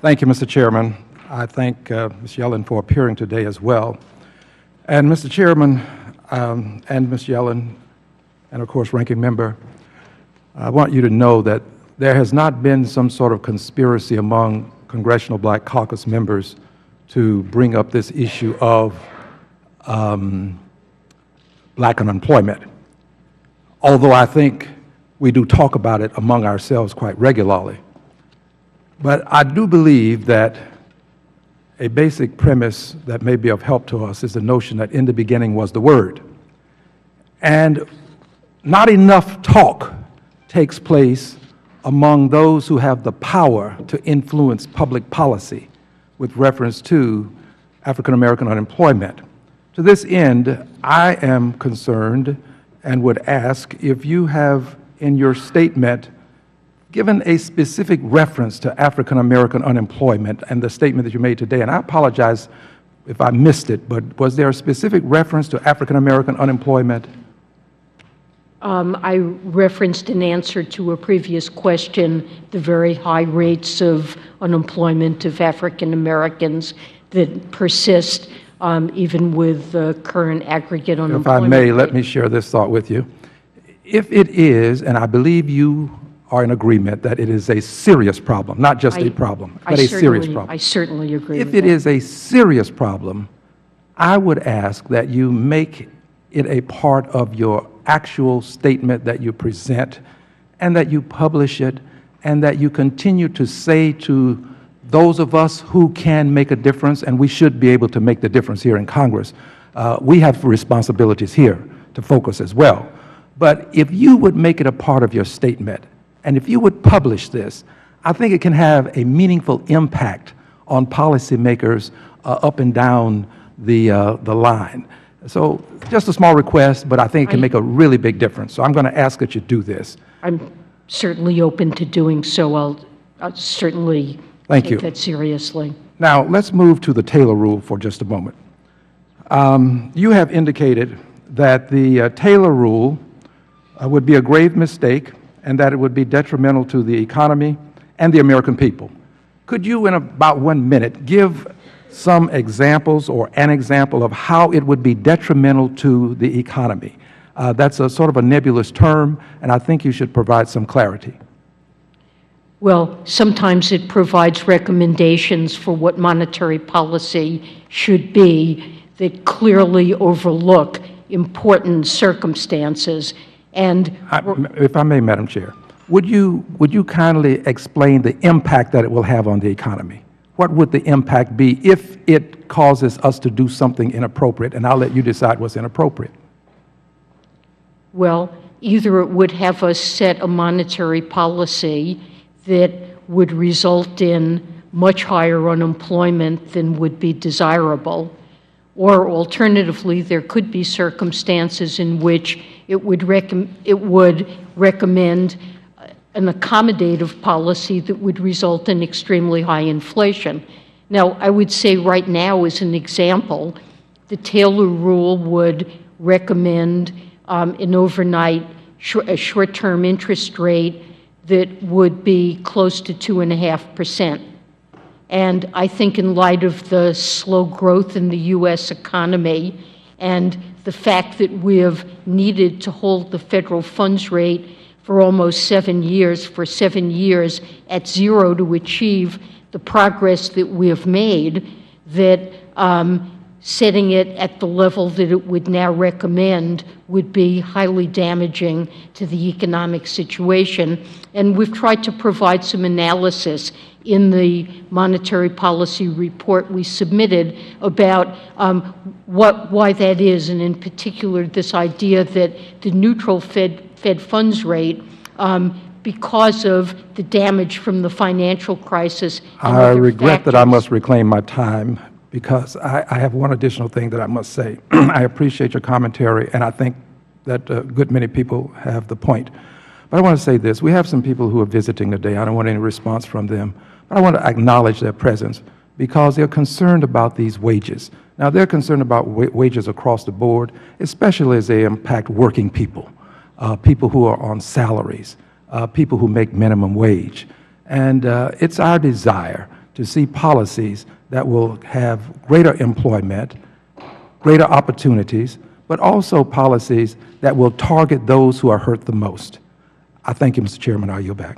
Thank you, Mr. Chairman. I thank Ms. Yellen for appearing today as well. And Mr. Chairman and Ms. Yellen, and of course, Ranking Member, I want you to know that there has not been some sort of conspiracy among Congressional Black Caucus members to bring up this issue of black unemployment, although I think we do talk about it among ourselves quite regularly. But I do believe that a basic premise that may be of help to us is the notion that in the beginning was the Word. And not enough talk takes place among those who have the power to influence public policy with reference to African American unemployment. To this end, I am concerned and would ask if you have in your statement given a specific reference to African American unemployment and the statement that you made today. And I apologize if I missed it, but was there a specific reference to African American unemployment? I referenced in answer to a previous question the very high rates of unemployment of African Americans that persist even with the current aggregate unemployment. If I may, let me share this thought with you. If it is, and I believe you are in agreement that it is a serious problem, not just a problem, but a serious problem. I certainly agree with that. that. If it is a serious problem, I would ask that you make it a part of your actual statement that you present, and that you publish it, and that you continue to say to those of us who can make a difference, and we should be able to make the difference here in Congress. We have responsibilities here to focus as well. But if you would make it a part of your statement, and if you would publish this, I think it can have a meaningful impact on policymakers up and down the line. So just a small request, but I think it can make a really big difference. So I'm going to ask that you do this. I'm certainly open to doing so. I'll certainly take that seriously. Now, let's move to the Taylor rule for just a moment. You have indicated that the Taylor rule would be a grave mistake and that it would be detrimental to the economy and the American people. Could you, in about 1 minute, give some examples or an example of how it would be detrimental to the economy? That's a sort of a nebulous term, and I think you should provide some clarity. Well, sometimes it provides recommendations for what monetary policy should be that clearly overlook important circumstances. And if I may, Madam Chair, would you kindly explain the impact that it will have on the economy? What would the impact be if it causes us to do something inappropriate? And I'll let you decide what's inappropriate. Well, either it would have us set a monetary policy that would result in much higher unemployment than would be desirable, or alternatively, there could be circumstances in which it would recommend an accommodative policy that would result in extremely high inflation. Now, I would say right now, as an example, the Taylor rule would recommend an overnight short-term interest rate that would be close to 2.5%. And I think in light of the slow growth in the U.S. economy and the fact that we have needed to hold the federal funds rate for almost 7 years, at zero to achieve the progress that we have made, that setting it at the level that it would now recommend would be highly damaging to the economic situation. And we've tried to provide some analysis in the monetary policy report we submitted about why that is, and in particular this idea that the neutral Fed funds rate, because of the damage from the financial crisis. I regret that I must reclaim my time, because I have one additional thing that I must say. I appreciate your commentary, and I think that a good many people have the point. But I want to say this. We have some people who are visiting today. I don't want any response from them. But I want to acknowledge their presence because they're concerned about these wages. Now, they're concerned about wages across the board, especially as they impact working people, people who are on salaries, people who make minimum wage. And it's our desire to see policies that will have greater employment, greater opportunities, but also policies that will target those who are hurt the most. I thank you, Mr. Chairman. I yield back.